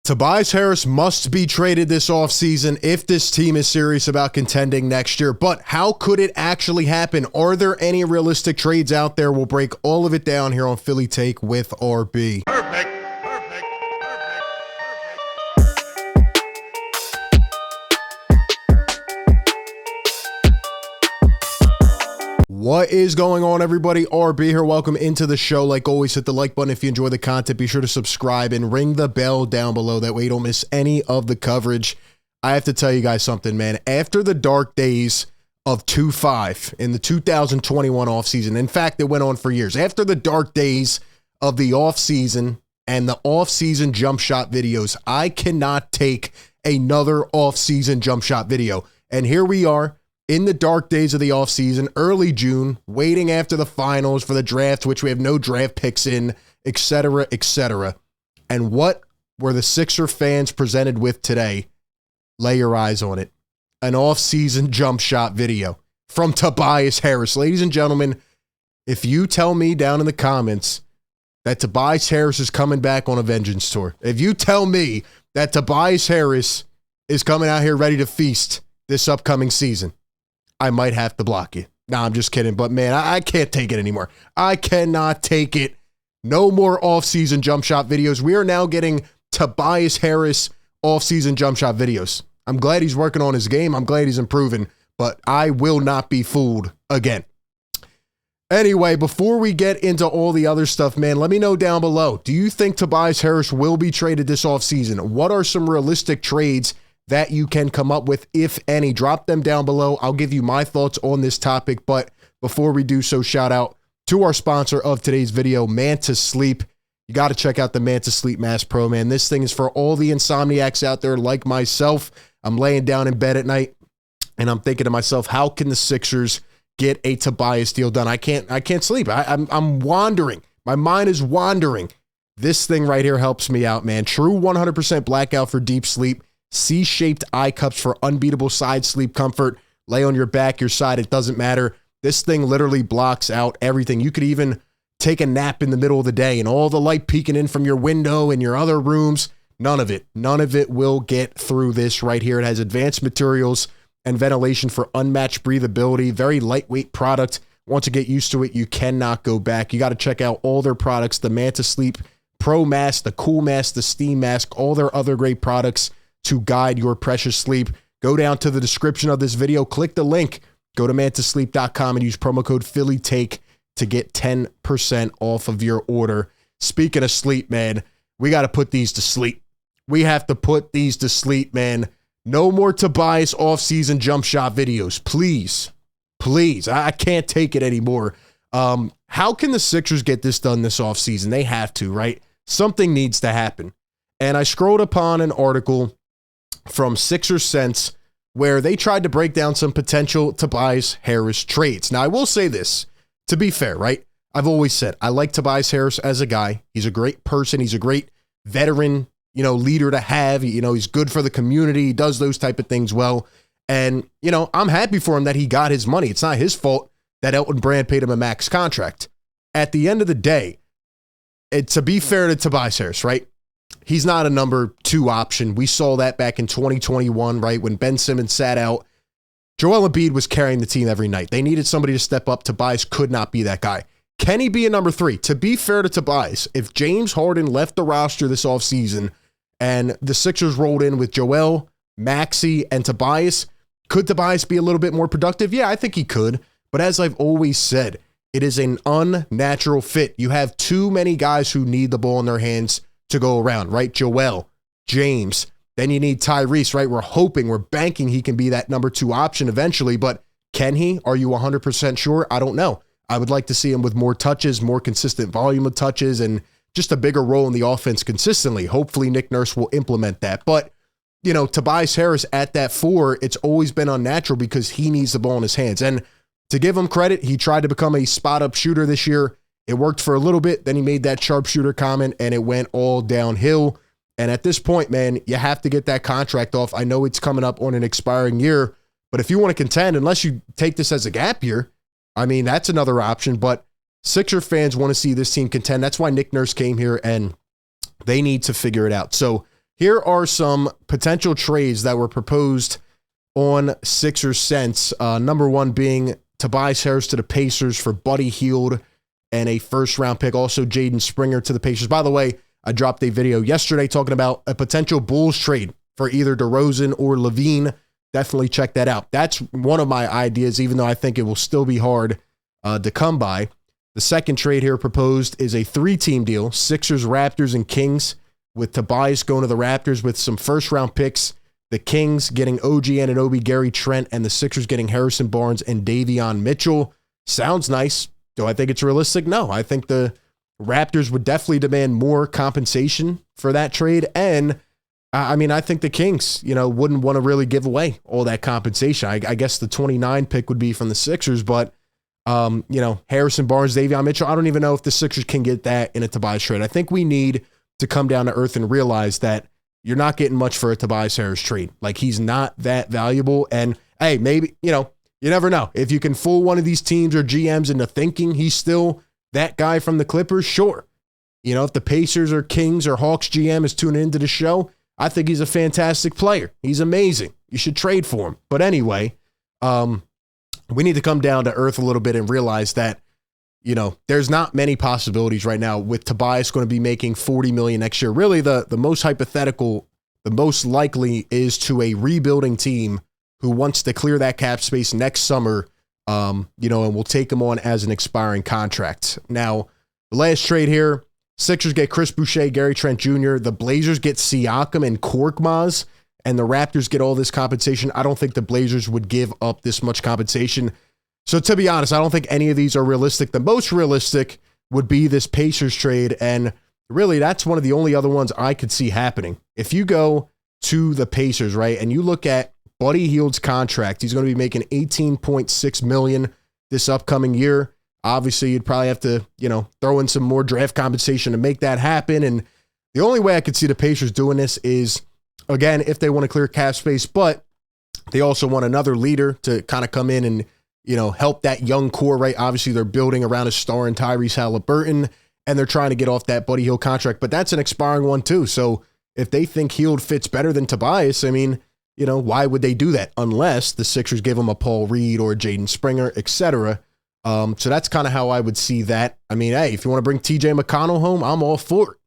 Tobias Harris must be traded this offseason if this team is serious about contending next year. But how could it actually happen? Are there any realistic trades out there? We'll break all of it down here on Philly Take with RB. Perfect. What is going on, everybody? RB here. Welcome into the show. Like always, hit the like button if you enjoy the content. Be sure to subscribe and ring the bell down below. That way you don't miss any of the coverage. I have to tell you guys something, man. After the dark days of 2-5 in the 2021 offseason, in fact, it went on for years. After the dark days of the offseason and the offseason jump shot videos, I cannot take another offseason jump shot video. And here we are, in the dark days of the offseason, early June, waiting after the finals for the draft, which we have no draft picks in, etc., etc. And what were the Sixer fans presented with today? Lay your eyes on it. An offseason jump shot video from Tobias Harris. Ladies and gentlemen, if you tell me down in the comments that Tobias Harris is coming back on a vengeance tour, if you tell me that Tobias Harris is coming out here ready to feast this upcoming season, I might have to block you. Nah, I'm just kidding. But, man, I can't take it anymore. I cannot take it. No more off-season jump shot videos. We are now getting Tobias Harris off-season jump shot videos. I'm glad he's working on his game. I'm glad he's improving. But I will not be fooled again. Anyway, before we get into all the other stuff, man, let me know down below. Do you think Tobias Harris will be traded this offseason? What are some realistic trades that you can come up with, if any? Drop them down below. I'll give you my thoughts on this topic. But before we do so, shout out to our sponsor of today's video, Manta Sleep. You got to check out the Manta Sleep Mask Pro, man. This thing is for all the insomniacs out there like myself. I'm laying down in bed at night and I'm thinking to myself, how can the Sixers get a Tobias deal done? I can't sleep. I'm wandering. My mind is wandering. This thing right here helps me out, man. True 100% blackout for deep sleep. C-shaped eye cups for unbeatable side sleep comfort. Lay on your back, your side, it doesn't matter. This thing literally blocks out everything. You could even take a nap in the middle of the day and all the light peeking in from your window and your other rooms. None of it will get through this right here. It has advanced materials and ventilation for unmatched breathability. Very lightweight product. Once you get used to it, you cannot go back. You got to check out all their products, the Manta Sleep Pro Mask, the Cool Mask, the Steam Mask, all their other great products to guide your precious sleep. Go down to the description of this video, click the link, go to mantasleep.com and use promo code PhillyTake to get 10% off of your order. Speaking of sleep, man, we got to put these to sleep. We have to put these to sleep, man. No more Tobias off-season jump shot videos. Please. I can't take it anymore. How can the Sixers get this done this offseason? They have to, right? Something needs to happen. And I scrolled upon an article from Sixers Sense where they tried to break down some potential Tobias Harris trades. Now, I will say this, to be fair, right? I've always said I like Tobias Harris as a guy. He's a great person. He's a great veteran, leader to have. He's good for the community. He does those type of things well. And, I'm happy for him that he got his money. It's not his fault that Elton Brand paid him a max contract. At the end of the day, to be fair to Tobias Harris, right? He's not a number 2 option. We saw that back in 2021, right? When Ben Simmons sat out, Joel Embiid was carrying the team every night. They needed somebody to step up. Tobias could not be that guy. Can he be a number 3? To be fair to Tobias, if James Harden left the roster this offseason and the Sixers rolled in with Joel, Maxey, and Tobias, could Tobias be a little bit more productive? Yeah, I think he could. But as I've always said, it is an unnatural fit. You have too many guys who need the ball in their hands to go around, right? Joel, James, then you need Tyrese, right? We're banking he can be that number 2 option eventually, but can he? Are you 100% sure? I don't know. I would like to see him with more touches, more consistent volume of touches, and just a bigger role in the offense consistently. Hopefully Nick Nurse will implement that. But, Tobias Harris at that 4, it's always been unnatural because he needs the ball in his hands. And to give him credit, he tried to become a spot-up shooter this year. It worked for a little bit. Then he made that sharpshooter comment, and it went all downhill. And at this point, man, you have to get that contract off. I know it's coming up on an expiring year, but if you want to contend, unless you take this as a gap year, I mean, that's another option. But Sixer fans want to see this team contend. That's why Nick Nurse came here, and they need to figure it out. So here are some potential trades that were proposed on Sixers Sense. Number one being Tobias Harris to the Pacers for Buddy Hield and a first-round pick. Also, Jaden Springer to the Pacers. By the way, I dropped a video yesterday talking about a potential Bulls trade for either DeRozan or Levine. Definitely check that out. That's one of my ideas, even though I think it will still be hard to come by. The second trade here proposed is a 3-team deal, Sixers, Raptors, and Kings, with Tobias going to the Raptors with some first-round picks, the Kings getting OG Anunoby, Gary Trent, and the Sixers getting Harrison Barnes and Davion Mitchell. Sounds nice. Do I think it's realistic? No. I think the Raptors would definitely demand more compensation for that trade, and I mean, I think the Kings, wouldn't want to really give away all that compensation. I guess the 29 pick would be from the Sixers, but, Harrison Barnes, Davion Mitchell, I don't even know if the Sixers can get that in a Tobias trade. I think we need to come down to earth and realize that you're not getting much for a Tobias Harris trade. Like, he's not that valuable. And, hey, maybe, you never know. If you can fool one of these teams or GMs into thinking he's still that guy from the Clippers, sure. If the Pacers or Kings or Hawks GM is tuning into the show, I think he's a fantastic player. He's amazing. You should trade for him. But anyway, we need to come down to earth a little bit and realize that, there's not many possibilities right now with Tobias going to be making $40 million next year. Really, the most hypothetical, the most likely is to a rebuilding team who wants to clear that cap space next summer, and will take him on as an expiring contract. Now, the last trade here, Sixers get Chris Boucher, Gary Trent Jr. The Blazers get Siakam and Korkmaz, and the Raptors get all this compensation. I don't think the Blazers would give up this much compensation. So to be honest, I don't think any of these are realistic. The most realistic would be this Pacers trade, and really that's one of the only other ones I could see happening. If you go to the Pacers, right, and you look at Buddy Hield's contract, he's going to be making $18.6 million this upcoming year. Obviously, you'd probably have to, throw in some more draft compensation to make that happen. And the only way I could see the Pacers doing this is, again, if they want to clear cap space, but they also want another leader to kind of come in and, help that young core, right? Obviously, they're building around a star in Tyrese Halliburton, and they're trying to get off that Buddy Hield contract, but that's an expiring one too. So if they think Hield fits better than Tobias, I mean, why would they do that unless the Sixers give him a Paul Reed or Jaden Springer, etc. So that's kind of how I would see that. I mean, hey, if you want to bring TJ McConnell home, I'm all for it.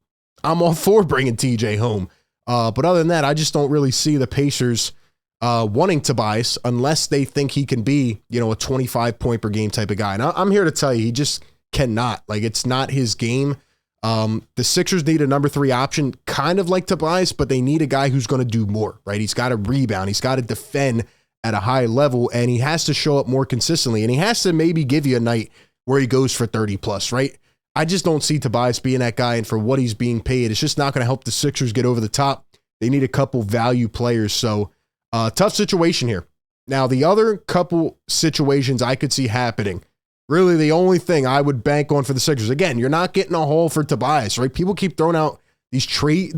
I'm all for bringing TJ home. But other than that, I just don't really see the Pacers wanting Tobias unless they think he can be, a 25-point per game type of guy. And I'm here to tell you, he just cannot. Like, it's not his game. The Sixers need a number 3 option, kind of like Tobias, but they need a guy who's going to do more, right? He's got to rebound. He's got to defend at a high level, and he has to show up more consistently, and he has to maybe give you a night where he goes for 30 plus, right? I just don't see Tobias being that guy, and for what he's being paid, it's just not going to help the Sixers get over the top. They need a couple value players, so tough situation here. Now, the other couple situations I could see happening, really the only thing I would bank on for the Sixers, again, you're not getting a haul for Tobias, right? People keep throwing out these trade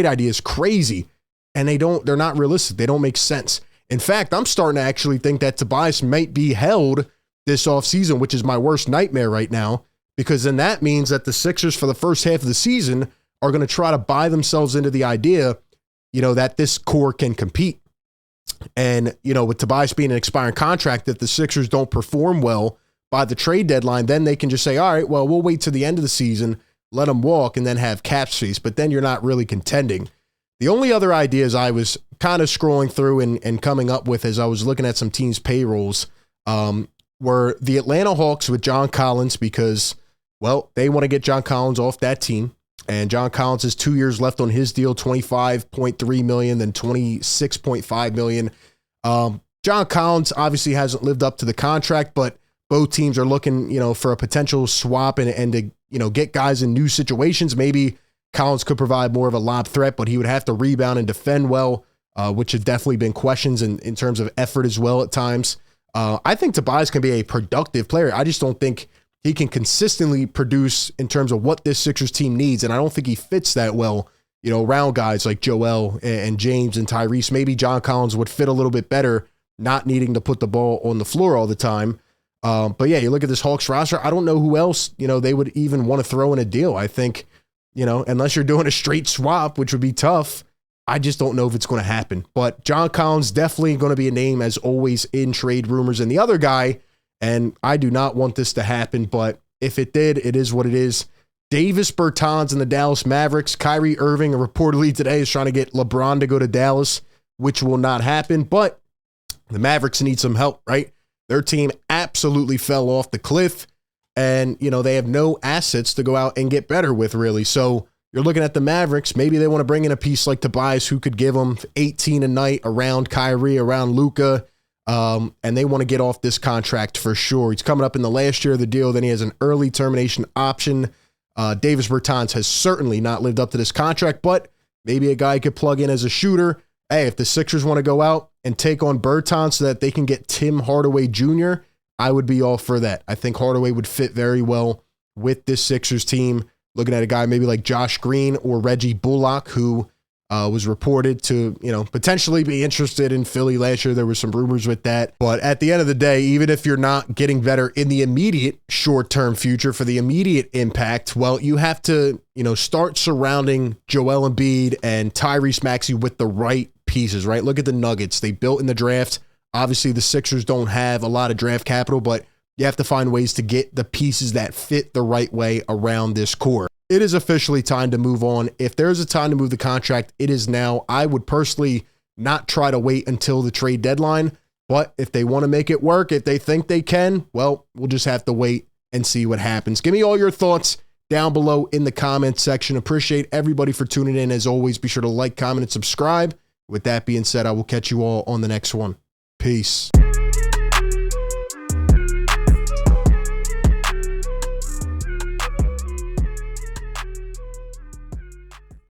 ideas crazy, and they're not realistic. They don't make sense. In fact, I'm starting to actually think that Tobias might be held this offseason, which is my worst nightmare right now, because then that means that the Sixers for the first half of the season are going to try to buy themselves into the idea, that this core can compete. And, with Tobias being an expiring contract, if the Sixers don't perform well by the trade deadline, then they can just say, all right, well, we'll wait to the end of the season, let him walk, and then have cap space. But then you're not really contending. The only other ideas I was kind of scrolling through and coming up with as I was looking at some teams' payrolls were the Atlanta Hawks with John Collins because, well, they want to get John Collins off that team. And John Collins has 2 years left on his deal, $25.3 million, then $26.5 million. John Collins obviously hasn't lived up to the contract, but both teams are looking, for a potential swap and to, get guys in new situations. Maybe Collins could provide more of a lob threat, but he would have to rebound and defend well, which have definitely been questions in terms of effort as well at times. I think Tobias can be a productive player. I just don't think he can consistently produce in terms of what this Sixers team needs, and I don't think he fits that well, around guys like Joel and James and Tyrese. Maybe John Collins would fit a little bit better, not needing to put the ball on the floor all the time. But yeah, you look at this Hawks roster, I don't know who else, they would even want to throw in a deal. I think, unless you're doing a straight swap, which would be tough, I just don't know if it's going to happen. But John Collins definitely going to be a name as always in trade rumors. And the other guy, and I do not want this to happen, but if it did, it is what it is. Davis Bertans and the Dallas Mavericks. Kyrie Irving reportedly today is trying to get LeBron to go to Dallas, which will not happen. But the Mavericks need some help, right? Their team absolutely fell off the cliff, and, you know, they have no assets to go out and get better with, really. So you're looking at the Mavericks. Maybe they want to bring in a piece like Tobias who could give them 18 a night around Kyrie, around Luka, and they want to get off this contract for sure. He's coming up in the last year of the deal. Then he has an early termination option. Davis Bertans has certainly not lived up to this contract, but maybe a guy could plug in as a shooter. Hey, if the Sixers want to go out and take on Bertans so that they can get Tim Hardaway Jr., I would be all for that. I think Hardaway would fit very well with this Sixers team. Looking at a guy maybe like Josh Green or Reggie Bullock, who was reported to, you know, potentially be interested in Philly last year. There were some rumors with that. But at the end of the day, even if you're not getting better in the immediate short-term future for the immediate impact, well, you have to, you know, start surrounding Joel Embiid and Tyrese Maxey with the right pieces, right? Look at the Nuggets. They built in the draft. Obviously, the Sixers don't have a lot of draft capital, but you have to find ways to get the pieces that fit the right way around this core. It is officially time to move on. If there's a time to move the contract, it is now. I would personally not try to wait until the trade deadline, but if they want to make it work, if they think they can, well, we'll just have to wait and see what happens. Give me all your thoughts down below in the comments section. Appreciate everybody for tuning in. As always, be sure to like, comment, and subscribe. With that being said, I will catch you all on the next one. Peace.